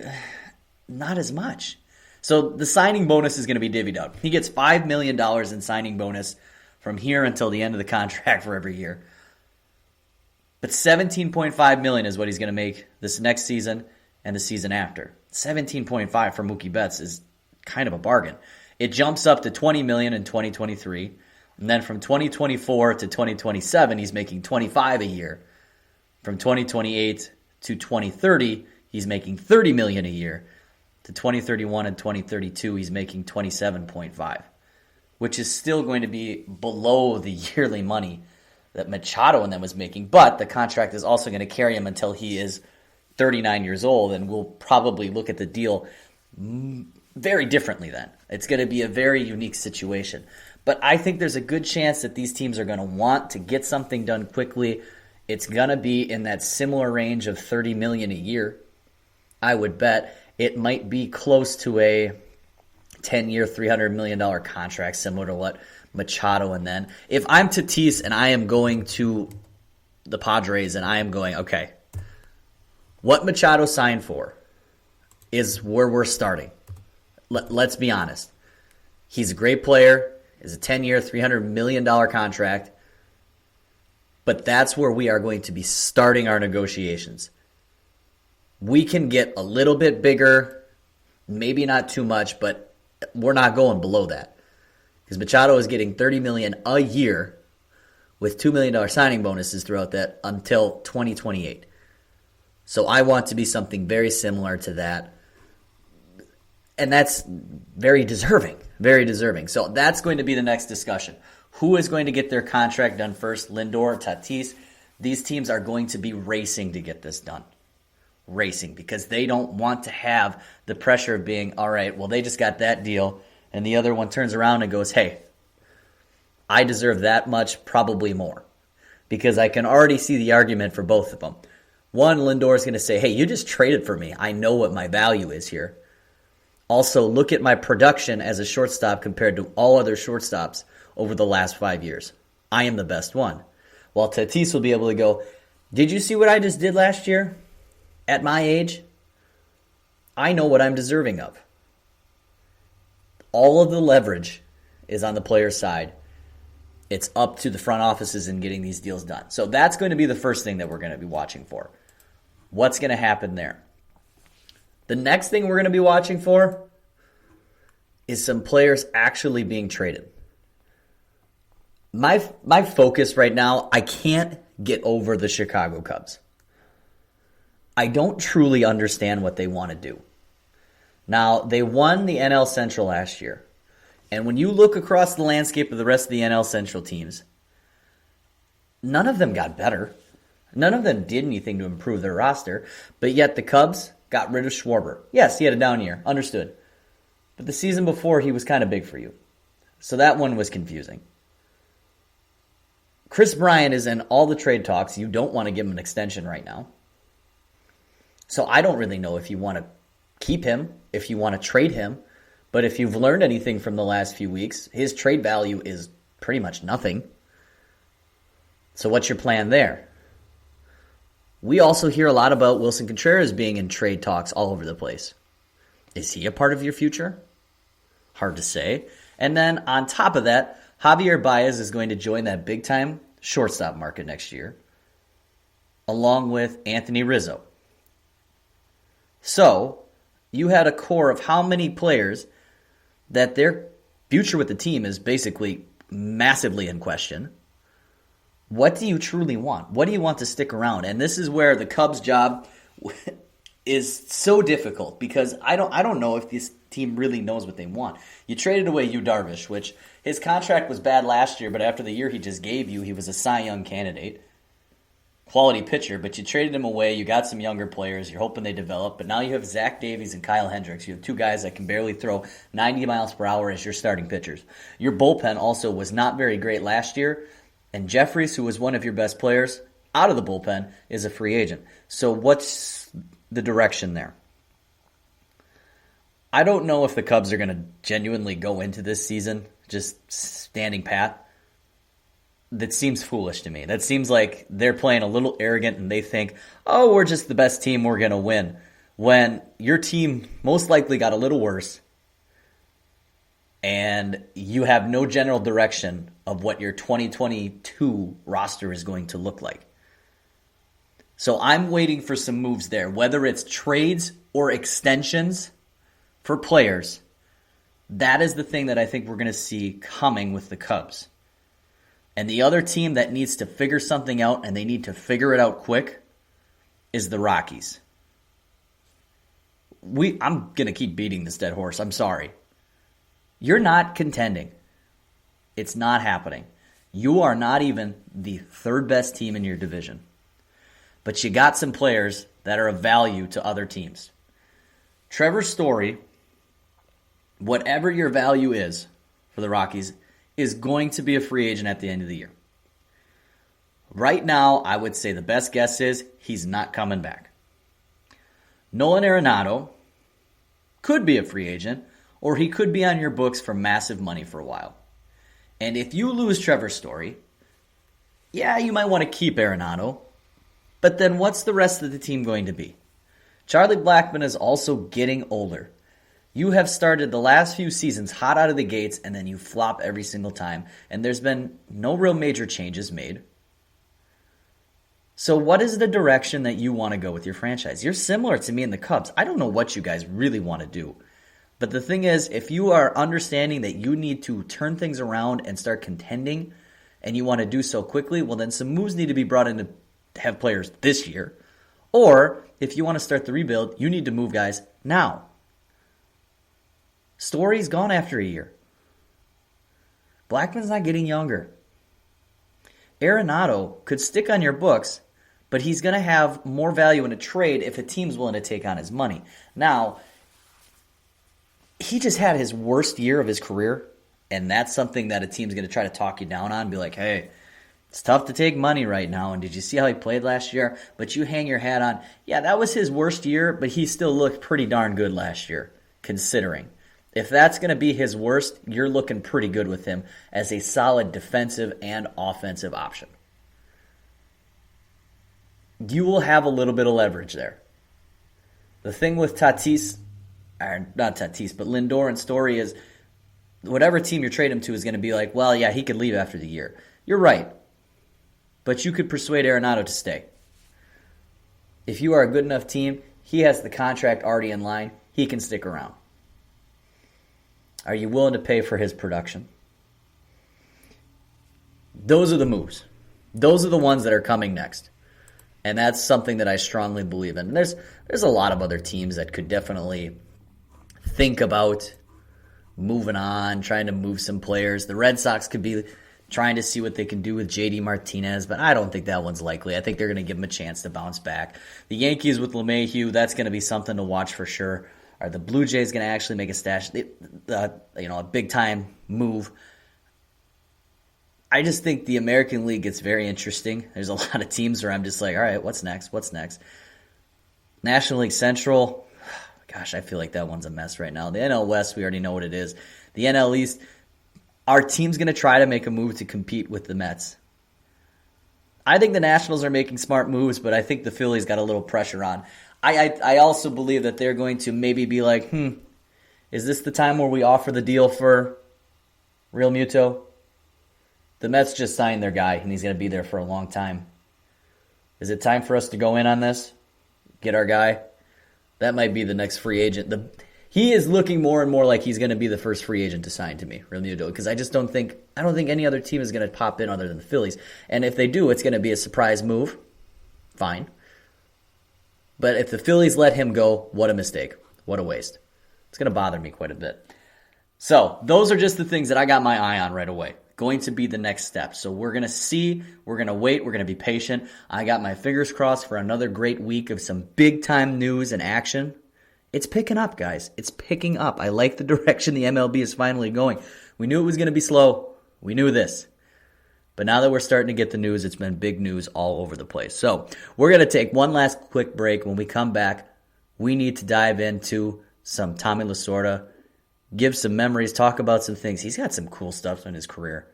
not as much. So the signing bonus is going to be divvied up. He gets $5 million in signing bonus from here until the end of the contract for every year. But $17.5 million is what he's going to make this next season and the season after. $17.5 for Mookie Betts is kind of a bargain. It jumps up to $20 million in 2023, and then from 2024 to 2027, he's making $25 a year. From 2028 to 2030, he's making $30 million a year. To 2031 and 2032, he's making $27.5, which is still going to be below the yearly money that Machado and them was making. But the contract is also going to carry him until he is 39 years old, and we'll probably look at the deal very differently then. It's going to be a very unique situation. But I think there's a good chance that these teams are going to want to get something done quickly. It's going to be in that similar range of $30 million a year, I would bet. It might be close to a 10-year, $300 million contract, similar to what Machado and then. If I'm Tatis and I am going to the Padres and I am going, okay, what Machado signed for is where we're starting. let's be honest. He's a great player. It's a 10-year, $300 million contract. But that's where we are going to be starting our negotiations. We can get a little bit bigger, maybe not too much, but we're not going below that. Because Machado is getting $30 million a year with $2 million signing bonuses throughout that until 2028. So I want to be something very similar to that. And that's very deserving, very deserving. So that's going to be the next discussion. Who is going to get their contract done first, Lindor or Tatis? These teams are going to be racing to get this done. Racing, because they don't want to have the pressure of being, all right, well, they just got that deal, and the other one turns around and goes, hey, I deserve that much, probably more. Because I can already see the argument for both of them. One, Lindor is going to say, hey, you just traded for me. I know what my value is here. Also, look at my production as a shortstop compared to all other shortstops over the last 5 years. I am the best one. While Tatis will be able to go, did you see what I just did last year? At my age, I know what I'm deserving of. All of the leverage is on the player's side. It's up to the front offices in getting these deals done. So that's going to be the first thing that we're going to be watching for. What's going to happen there? The next thing we're going to be watching for is some players actually being traded. My focus right now, I can't get over the Chicago Cubs. I don't truly understand what they want to do. Now, they won the NL Central last year. And when you look across the landscape of the rest of the NL Central teams, none of them got better. None of them did anything to improve their roster. But yet the Cubs got rid of Schwarber. Yes, he had a down year. Understood. But the season before, he was kind of big for you. So that one was confusing. Chris Bryant is in all the trade talks. You don't want to give him an extension right now. So I don't really know if you want to keep him, if you want to trade him. But if you've learned anything from the last few weeks, his trade value is pretty much nothing. So what's your plan there? We also hear a lot about Wilson Contreras being in trade talks all over the place. Is he a part of your future? Hard to say. And then on top of that, Javier Baez is going to join that big-time shortstop market next year, along with Anthony Rizzo. So, you had a core of how many players that their future with the team is basically massively in question. What do you truly want? What do you want to stick around? And this is where the Cubs' job is so difficult, because I don't know if this team really knows what they want. You traded away Yu Darvish, which his contract was bad last year, but after the year he just gave you, he was a Cy Young candidate. Quality pitcher, but you traded him away. You got some younger players. You're hoping they develop. But now you have Zach Davies and Kyle Hendricks. You have two guys that can barely throw 90 miles per hour as your starting pitchers. Your bullpen also was not very great last year. And Jeffries, who was one of your best players out of the bullpen, is a free agent. So what's the direction there? I don't know if the Cubs are going to genuinely go into this season just standing pat. That seems foolish to me. That seems like they're playing a little arrogant and they think, oh, we're just the best team, we're going to win. When your team most likely got a little worse and you have no general direction of what your 2022 roster is going to look like. So I'm waiting for some moves there, whether it's trades or extensions for players. That is the thing that I think we're going to see coming with the Cubs. And the other team that needs to figure something out, and they need to figure it out quick, is the Rockies. I'm going to keep beating this dead horse. I'm sorry. You're not contending. It's not happening. You are not even the third best team in your division. But you got some players that are of value to other teams. Trevor Story, whatever your value is for the Rockies, is going to be a free agent at the end of the year. Right now, I would say the best guess is he's not coming back. Nolan Arenado could be a free agent, or he could be on your books for massive money for a while. And if you lose Trevor Story, yeah, you might want to keep Arenado, but then what's the rest of the team going to be? Charlie Blackmon is also getting older. You have started the last few seasons hot out of the gates, and then you flop every single time. And there's been no real major changes made. So what is the direction that you want to go with your franchise? You're similar to me and the Cubs. I don't know what you guys really want to do. But the thing is, if you are understanding that you need to turn things around and start contending, and you want to do so quickly, well, then some moves need to be brought in to have players this year. Or if you want to start the rebuild, you need to move guys now. Story's gone after a year. Blackmon's not getting younger. Arenado could stick on your books, but he's going to have more value in a trade if a team's willing to take on his money. Now, he just had his worst year of his career, and that's something that a team's going to try to talk you down on. Be like, hey, it's tough to take money right now, and did you see how he played last year? But you hang your hat on, yeah, that was his worst year, but he still looked pretty darn good last year, considering. If that's going to be his worst, you're looking pretty good with him as a solid defensive and offensive option. You will have a little bit of leverage there. The thing with Tatis, or not Tatis, but Lindor and Story is whatever team you trade him to is going to be like, well, yeah, he could leave after the year. You're right. But you could persuade Arenado to stay. If you are a good enough team, he has the contract already in line. He can stick around. Are you willing to pay for his production? Those are the moves. Those are the ones that are coming next. And that's something that I strongly believe in. And there's a lot of other teams that could definitely think about moving on, trying to move some players. The Red Sox could be trying to see what they can do with J.D. Martinez, but I don't think that one's likely. I think they're going to give him a chance to bounce back. The Yankees with LeMahieu, that's going to be something to watch for sure. Are the Blue Jays going to actually make a big-time move? I just think the American League gets very interesting. There's a lot of teams where I'm just like, all right, what's next? What's next? National League Central, gosh, I feel like that one's a mess right now. The NL West, we already know what it is. The NL East, our team's going to try to make a move to compete with the Mets. I think the Nationals are making smart moves, but I think the Phillies got a little pressure on. I also believe that they're going to maybe be like, is this the time where we offer the deal for Real Muto? The Mets just signed their guy, and he's going to be there for a long time. Is it time for us to go in on this? Get our guy? That might be the next free agent. He is looking more and more like he's going to be the first free agent to sign to me, Real Muto, because I don't think any other team is going to pop in other than the Phillies. And if they do, it's going to be a surprise move. Fine. But if the Phillies let him go, what a mistake. What a waste. It's going to bother me quite a bit. So those are just the things that I got my eye on right away. Going to be the next step. So we're going to see. We're going to wait. We're going to be patient. I got my fingers crossed for another great week of some big-time news and action. It's picking up, guys. It's picking up. I like the direction the MLB is finally going. We knew it was going to be slow. We knew this. But now that we're starting to get the news, it's been big news all over the place. So we're going to take one last quick break. When we come back, we need to dive into some Tommy Lasorda, give some memories, talk about some things. He's got some cool stuff in his career.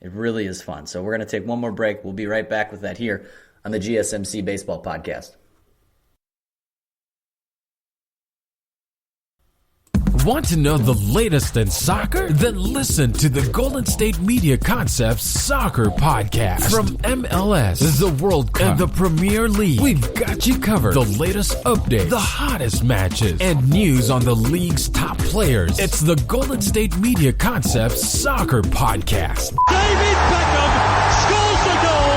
It really is fun. So we're going to take one more break. We'll be right back with that here on the GSMC Baseball Podcast. Want to know the latest in soccer? Then listen to the Golden State Media Concepts Soccer Podcast. From MLS, the World Cup, and the Premier League, we've got you covered. The latest updates, the hottest matches, and news on the league's top players. It's the Golden State Media Concepts Soccer Podcast. David Beckham scores the goal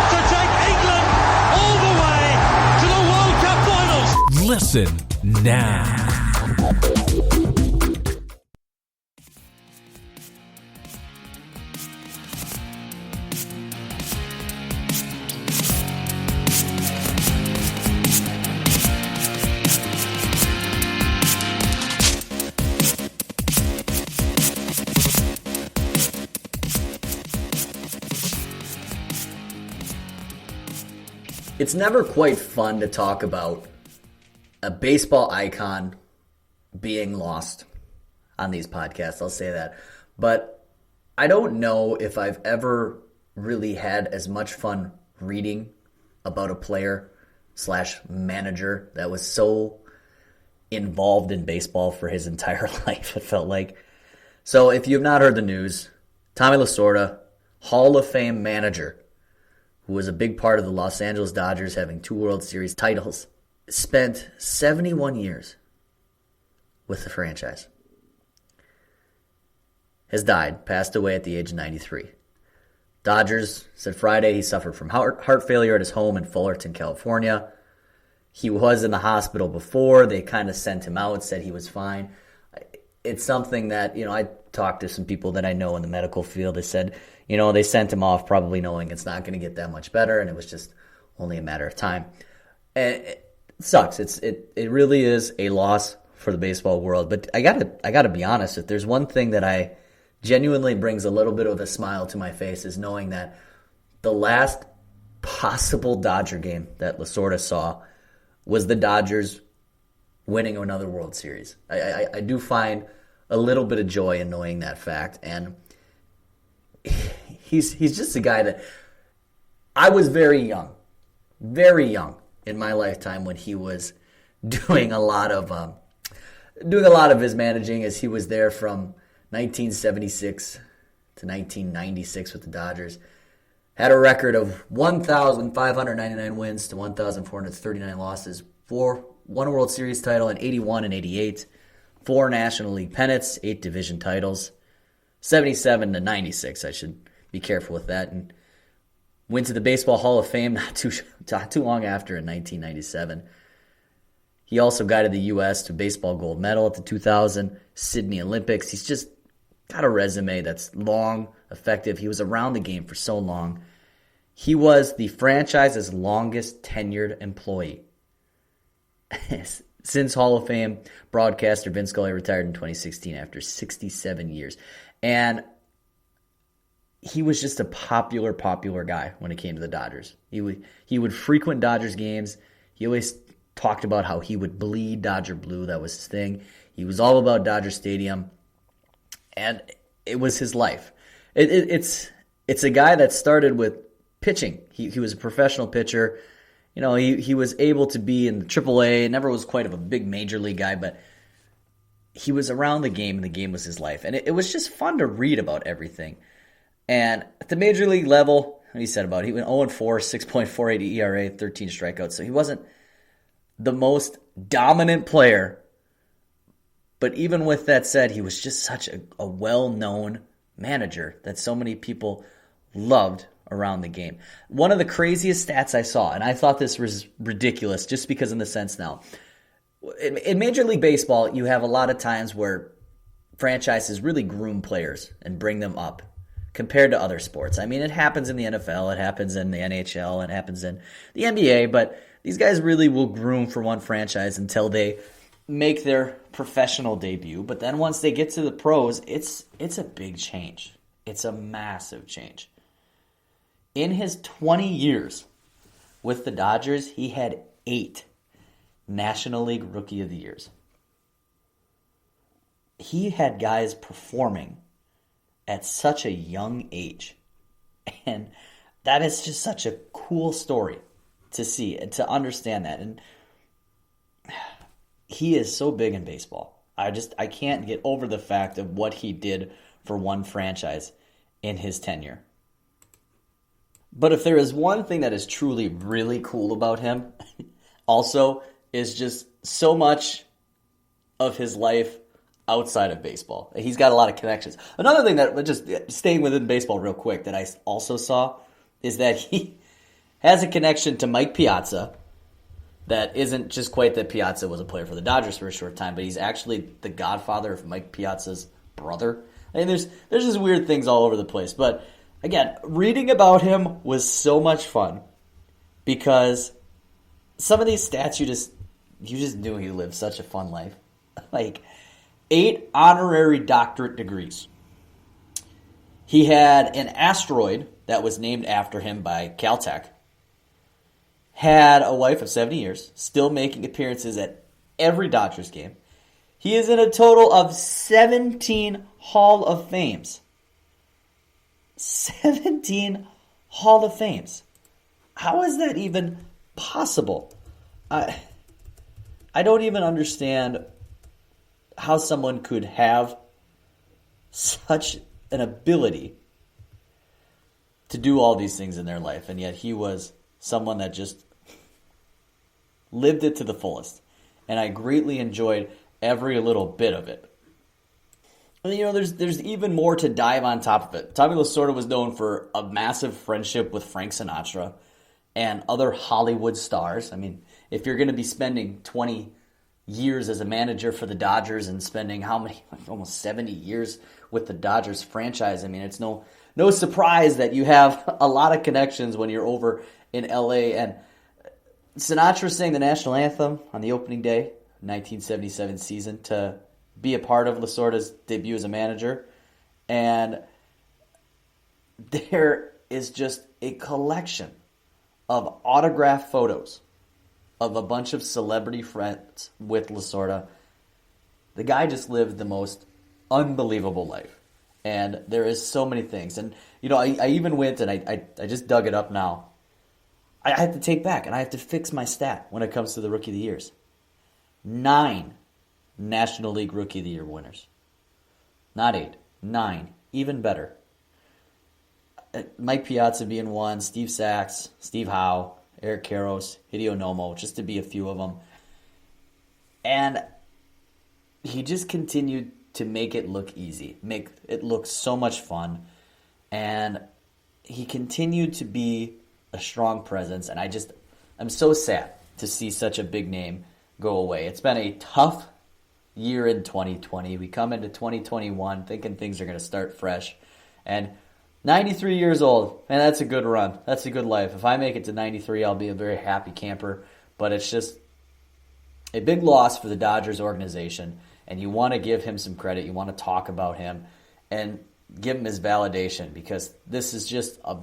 to take England all the way to the World Cup finals. Listen now. It's never quite fun to talk about a baseball icon being lost on these podcasts. I'll say that. But I don't know if I've ever really had as much fun reading about a player / manager that was so involved in baseball for his entire life, it felt like. So if you have not heard the news, Tommy Lasorda, Hall of Fame manager, who was a big part of the Los Angeles Dodgers having 2 World Series titles, spent 71 years with the franchise. Has died, passed away at the age of 93. Dodgers said Friday he suffered from heart failure at his home in Fullerton, California. He was in the hospital before. They kind of sent him out, said he was fine. It's something that, I talked to some people that I know in the medical field. They said, they sent him off probably knowing it's not going to get that much better, and it was just only a matter of time. And it sucks. It really is a loss for the baseball world. But I gotta be honest, if there's one thing that I genuinely brings a little bit of a smile to my face is knowing that the last possible Dodger game that Lasorda saw was the Dodgers winning another World Series. I do find a little bit of joy in knowing that fact, and he's just a guy that I was very young in my lifetime when he was doing a lot of his managing, as he was there from 1976 to 1996 with the Dodgers. Had a record of 1,599 wins to 1,439 losses, 1 World Series title in 81 and 88, 4 National League pennants, 8 division titles, 77 to 96. I should be careful with that. And went to the Baseball Hall of Fame not too long after in 1997. He also guided the U.S. to baseball gold medal at the 2000 Sydney Olympics. He's just got a resume that's long, effective. He was around the game for so long. He was the franchise's longest tenured employee. Since Hall of Fame broadcaster Vince Scully retired in 2016 after 67 years. And he was just a popular guy when it came to the Dodgers. He would frequent Dodgers games. He always talked about how he would bleed Dodger blue. That was his thing. He was all about Dodger Stadium. And it was his life. It's a guy that started with pitching. He was a professional pitcher. He was able to be in the AAA. Never was quite of a big major league guy, but he was around the game, and the game was his life. And it was just fun to read about everything. And at the major league level, he said about it, he went 0-4, 6.48 ERA, 13 strikeouts. So he wasn't the most dominant player. But even with that said, he was just such a well-known manager that so many people loved around the game. One of the craziest stats I saw, and I thought this was ridiculous just because in the sense now, in Major League Baseball, you have a lot of times where franchises really groom players and bring them up compared to other sports. I mean, it happens in the NFL, it happens in the NHL, it happens in the NBA, but these guys really will groom for one franchise until they make their professional debut. But then once they get to the pros, it's a big change. It's a massive change. In his 20 years with the Dodgers, he had 8 National League Rookie of the Years. He had guys performing at such a young age. And that is just such a cool story to see and to understand that. And he is so big in baseball. I can't get over the fact of what he did for one franchise in his tenure. But if there is one thing that is truly really cool about him, also is just so much of his life outside of baseball. He's got a lot of connections. Another thing that, just staying within baseball real quick, that I also saw is that he has a connection to Mike Piazza that isn't just quite that Piazza was a player for the Dodgers for a short time, but he's actually the godfather of Mike Piazza's brother. I mean, there's just weird things all over the place. But again, reading about him was so much fun because some of these stats you just knew he lived such a fun life. Like 8 honorary doctorate degrees. He had an asteroid that was named after him by Caltech. Had a wife of 70 years, still making appearances at every Dodgers game. He is in a total of 17 Hall of Fames. 17 Hall of Fames. How is that even possible? I don't even understand how someone could have such an ability to do all these things in their life, and yet he was someone that just lived it to the fullest. And I greatly enjoyed every little bit of it. And, there's even more to dive on top of it. Tommy Lasorda was known for a massive friendship with Frank Sinatra and other Hollywood stars. I mean, if you're going to be spending 20 years as a manager for the Dodgers and spending almost 70 years with the Dodgers franchise, I mean, it's no surprise that you have a lot of connections when you're over in LA. And Sinatra sang the national anthem on the opening day, 1977 season, to be a part of Lasorda's debut as a manager. And there is just a collection of autographed photos of a bunch of celebrity friends with Lasorda. The guy just lived the most unbelievable life. And there is so many things. And, I even went and I just dug it up now. I have to take back and I have to fix my stat when it comes to the Rookie of the Years. 9 National League Rookie of the Year winners. Not 8. 9. Even better. Mike Piazza being one, Steve Sachs, Steve Howe, Eric Karros, Hideo Nomo, just to be a few of them. And he just continued to make it look easy, make it look so much fun. And he continued to be a strong presence. And I'm so sad to see such a big name go away. It's been a tough year in 2020. We come into 2021 thinking things are going to start fresh. And 93 years old, man, that's a good run. That's a good life. If I make it to 93, I'll be a very happy camper. But it's just a big loss for the Dodgers organization. And you want to give him some credit. You want to talk about him and give him his validation, because this is just a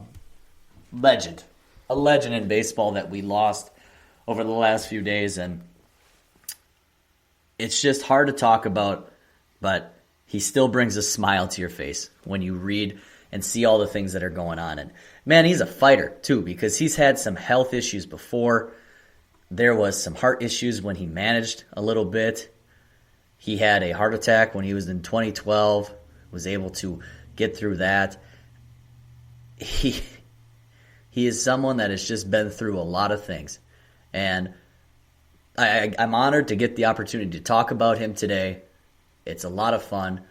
legend in baseball that we lost over the last few days. And it's just hard to talk about, but he still brings a smile to your face when you read and see all the things that are going on. And man, he's a fighter too, because he's had some health issues before. There was some heart issues when he managed a little bit. He had a heart attack when he was in 2012, was able to get through that. He is someone that has just been through a lot of things. And I'm honored to get the opportunity to talk about him today. It's a lot of fun.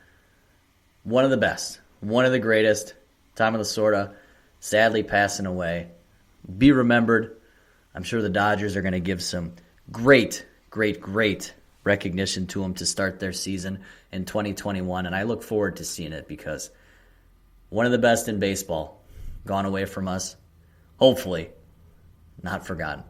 One of the best, one of the greatest, Tommy Lasorda, sadly passing away. Be remembered. I'm sure the Dodgers are going to give some great recognition to him to start their season in 2021, and I look forward to seeing it, because one of the best in baseball gone away from us, hopefully not forgotten.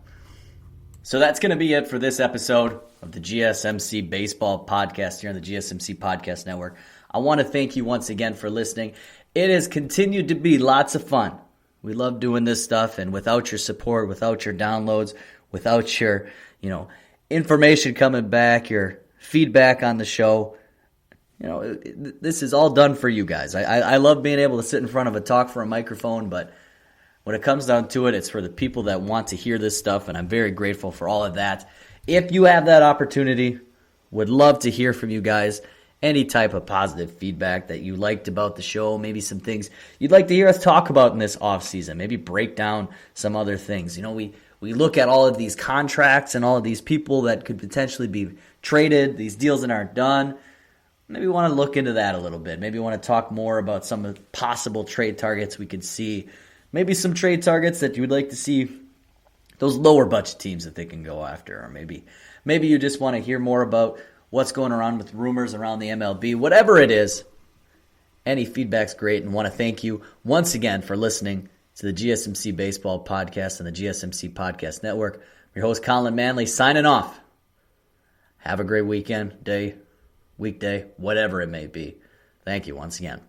So that's going to be it for this episode of the GSMC Baseball Podcast here on the GSMC Podcast Network. I want to thank you once again for listening. It has continued to be lots of fun. We love doing this stuff, and without your support, without your downloads, without your, information coming back, your feedback on the show, this is all done for you guys. I love being able to sit in front of a talk for a microphone, but when it comes down to it, it's for the people that want to hear this stuff, and I'm very grateful for all of that. If you have that opportunity, would love to hear from you guys. Any type of positive feedback that you liked about the show, maybe some things you'd like to hear us talk about in this offseason, maybe break down some other things. We look at all of these contracts and all of these people that could potentially be traded, these deals that aren't done. Maybe we want to look into that a little bit. Maybe we want to talk more about some of the possible trade targets we could see. Maybe some trade targets that you would like to see those lower budget teams that they can go after. Or maybe you just want to hear more about what's going around with rumors around the MLB. Whatever it is, any feedback's great, and want to thank you once again for listening to the GSMC Baseball Podcast and the GSMC Podcast Network. Your host, Collin Manley, signing off. Have a great weekend, day, weekday, whatever it may be. Thank you once again.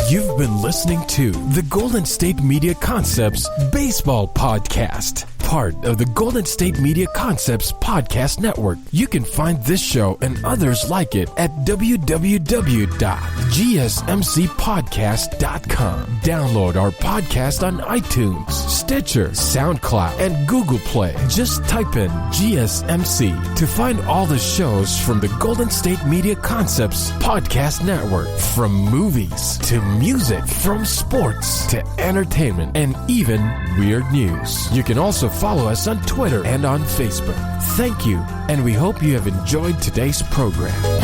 You've been listening to the Golden State Media Concepts Baseball Podcast. part of the Golden State Media Concepts Podcast Network. You can find this show and others like it at www.gsmcpodcast.com. Download our podcast on iTunes, Stitcher, SoundCloud, and Google Play. Just type in GSMC to find all the shows from the Golden State Media Concepts Podcast Network. From movies to music, from sports to entertainment, and even weird news. You can also follow us on Twitter and on Facebook. Thank you, and we hope you have enjoyed today's program.